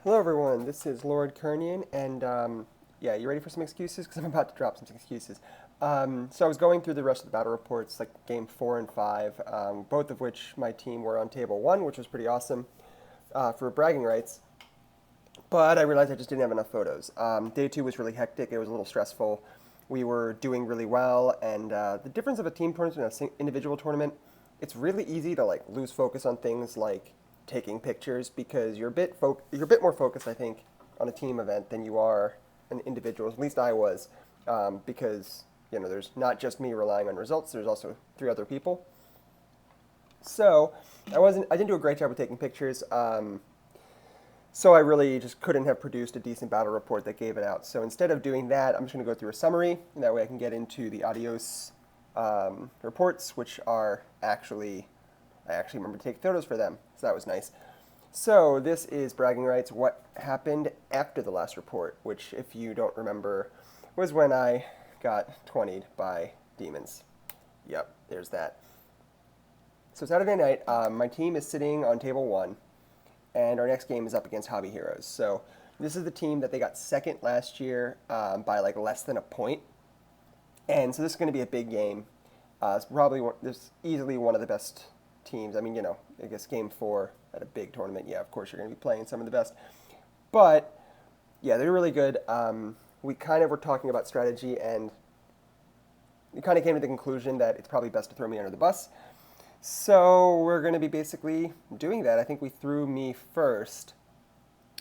Hello, everyone. This is Lord Kernian, and yeah, you ready for some excuses? Because I'm about to drop some excuses. So I was going through the rest of the battle reports, like game 4 and 5, both of which my team were on table 1, which was pretty awesome for bragging rights. But I realized I just didn't have enough photos. Day 2 was really hectic. It was a little stressful. We were doing really well, and the difference of a team tournament and an individual tournament, it's really easy to like lose focus on things like taking pictures because you're a bit more focused, I think, on a team event than you are an individual. At least I was, because there's not just me relying on results. There's also 3 other people. So I didn't do a great job with taking pictures. So I really just couldn't have produced a decent battle report that gave it out. So instead of doing that, I'm just going to go through a summary, and that way I can get into the adios reports, which are I actually remember to take photos for them, so that was nice. So this is bragging rights, what happened after the last report, which, if you don't remember, was when I got 20'd by demons. Yep, there's that. So Saturday night, my team is sitting on table 1, and our next game is up against Hobby Heroes. So this is the team that they got second last year by like less than a point, and so this is going to be a big game. This easily one of the best teams. I mean, I guess game 4 at a big tournament. Yeah, of course you're going to be playing some of the best, but yeah, they're really good. We kind of were talking about strategy, and we kind of came to the conclusion that it's probably best to throw me under the bus. So we're going to be basically doing that. I think we threw me first,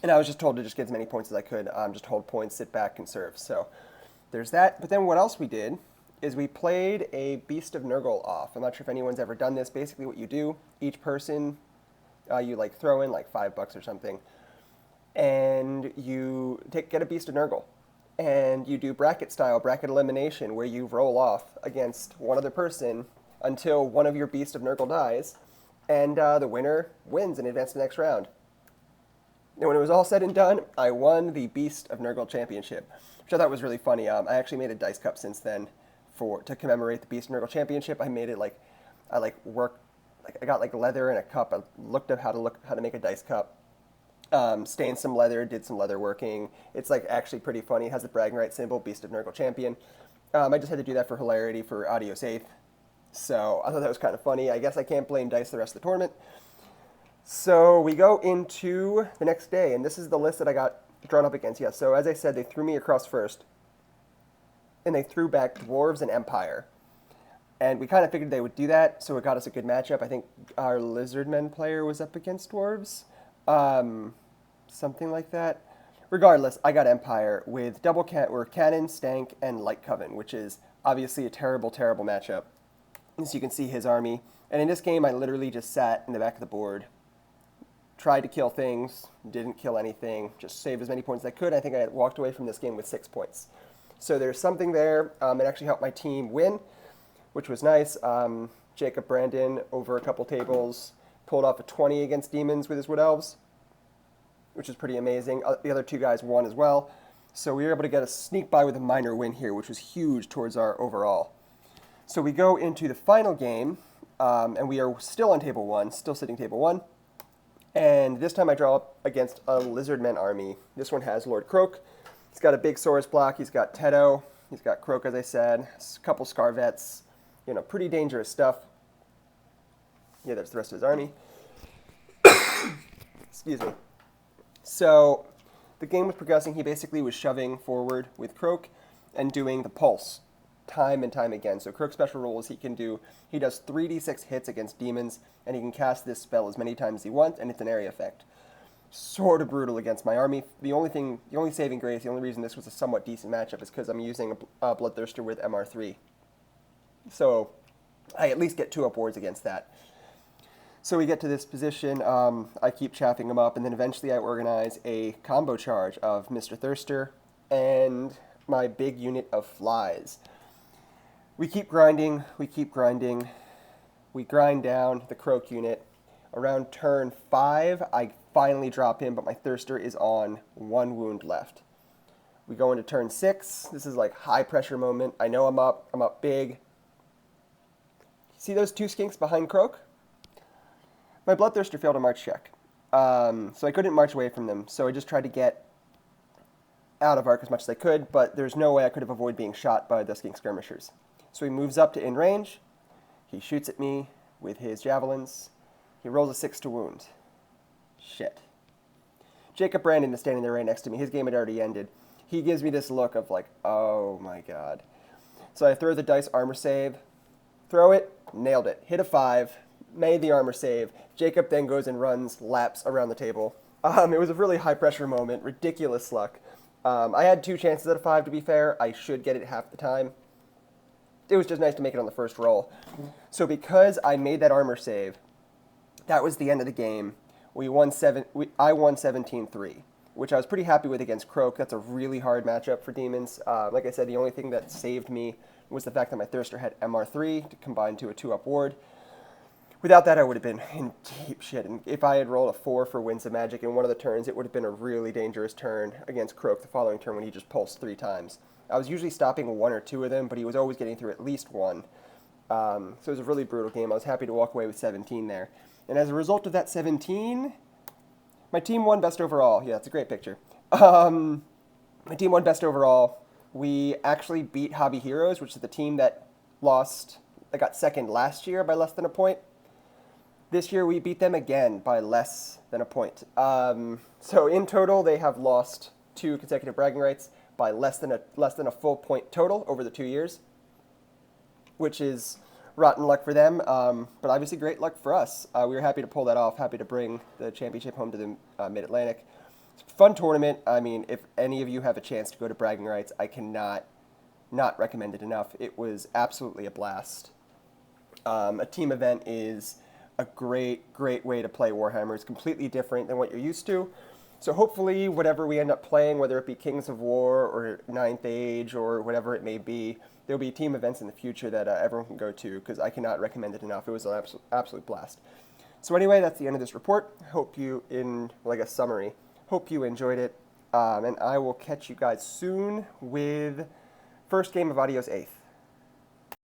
and I was just told to just get as many points as I could. Just hold points, sit back, conserve. So there's that. But then what else we did is we played a Beast of Nurgle off. I'm not sure if anyone's ever done this. Basically what you do, each person, you like throw in like $5 or something, and you get a Beast of Nurgle. And you do bracket style, bracket elimination, where you roll off against one other person until one of your Beast of Nurgle dies, and the winner wins and advances to the next round. And when it was all said and done, I won the Beast of Nurgle Championship, which I thought was really funny. I actually made a dice cup since then to commemorate the Beast of Nurgle Championship. I made it I got like leather and a cup. I looked up how to make a dice cup. Stained some leather, did some leather working. It's like actually pretty funny. It has the bragging rights symbol, Beast of Nurgle Champion. I just had to do that for hilarity for Adios 8th. So I thought that was kind of funny. I guess I can't blame dice the rest of the tournament. So we go into the next day, and this is the list that I got drawn up against. Yeah, so as I said, they threw me across first, and they threw back Dwarves and Empire. And we kind of figured they would do that, so it got us a good matchup. I think our Lizardmen player was up against Dwarves. Something like that. Regardless, I got Empire with Cannon, Stank, and Light Coven, which is obviously a terrible, terrible matchup. So you can see his army. And in this game, I literally just sat in the back of the board, tried to kill things, didn't kill anything, just saved as many points as I could. I think I had walked away from this game with 6 points. So there's something there. It actually helped my team win, which was nice. Jacob Brandon, over a couple tables, pulled off a 20 against Demons with his Wood Elves, which is pretty amazing. The other 2 guys won as well. So we were able to get a sneak by with a minor win here, which was huge towards our overall. So we go into the final game, and we are still on table 1, still sitting table 1. And this time I draw up against a Lizardmen army. This one has Lord Croak. He's got a big Saurus block. He's got Teto. He's got Croak, as I said. A couple Scarvets. Pretty dangerous stuff. Yeah, that's the rest of his army. Excuse me. So the game was progressing. He basically was shoving forward with Croak and doing the pulse time and time again. So Croak's special rule is he does 3d6 hits against demons, and he can cast this spell as many times as he wants, and it's an area effect. Sort of brutal against my army. The only saving grace, the only reason this was a somewhat decent matchup is because I'm using a Bloodthirster with MR3. So I at least get 2 upwards against that. So we get to this position, I keep chaffing him up, and then eventually I organize a combo charge of Mr. Thirster and my big unit of flies. We keep grinding, we grind down the Croak unit. Around turn 5, I finally drop him, but my Thirster is on 1 wound left. We go into turn 6, this is like high pressure moment. I know I'm up big. See those 2 skinks behind Croak? My Bloodthirster failed a march check. So I couldn't march away from them. So I just tried to get out of arc as much as I could, but there's no way I could have avoided being shot by Dusky skirmishers. So he moves up to in range. He shoots at me with his javelins. He rolls a 6 to wound. Shit. Jacob Brandon is standing there right next to me. His game had already ended. He gives me this look of like, oh my god. So I throw the dice armor save. Throw it. Nailed it. Hit a 5. Made the armor save. Jacob then goes and runs laps around the table. It was a really high pressure moment. Ridiculous luck. I had 2 chances at a 5, to be fair. I should get it half the time. It was just nice to make it on the first roll. So because I made that armor save, that was the end of the game. I won 17-3, which I was pretty happy with against Croak. That's a really hard matchup for demons. Like I said, the only thing that saved me was the fact that my Thirster had MR3 to combine to a 2-up ward. Without that, I would have been in deep shit. And if I had rolled a 4 for Winds of Magic in one of the turns, it would have been a really dangerous turn against Croak the following turn when he just pulsed 3 times. I was usually stopping 1 or 2 of them, but he was always getting through at least 1. So it was a really brutal game. I was happy to walk away with 17 there. And as a result of that 17, my team won best overall. Yeah, that's a great picture. My team won best overall. We actually beat Hobby Heroes, which is the team that got second last year by less than a point. This year we beat them again by less than a point. So in total, they have lost 2 consecutive bragging rights by less than a full point total over the 2 years, which is rotten luck for them, but obviously great luck for us. We were happy to pull that off, happy to bring the championship home to the Mid-Atlantic. Fun tournament. I mean, if any of you have a chance to go to bragging rights, I cannot not recommend it enough. It was absolutely a blast. A team event is a great way to play Warhammer. It's completely different than what you're used to. So hopefully whatever we end up playing, whether it be Kings of War or Ninth Age or whatever it may be, there'll be team events in the future that everyone can go to, because I cannot recommend it enough. It was an absolute blast. So anyway, that's the end of this report. Hope you, a summary, hope you enjoyed it. And I will catch you guys soon with first game of Adios 8th.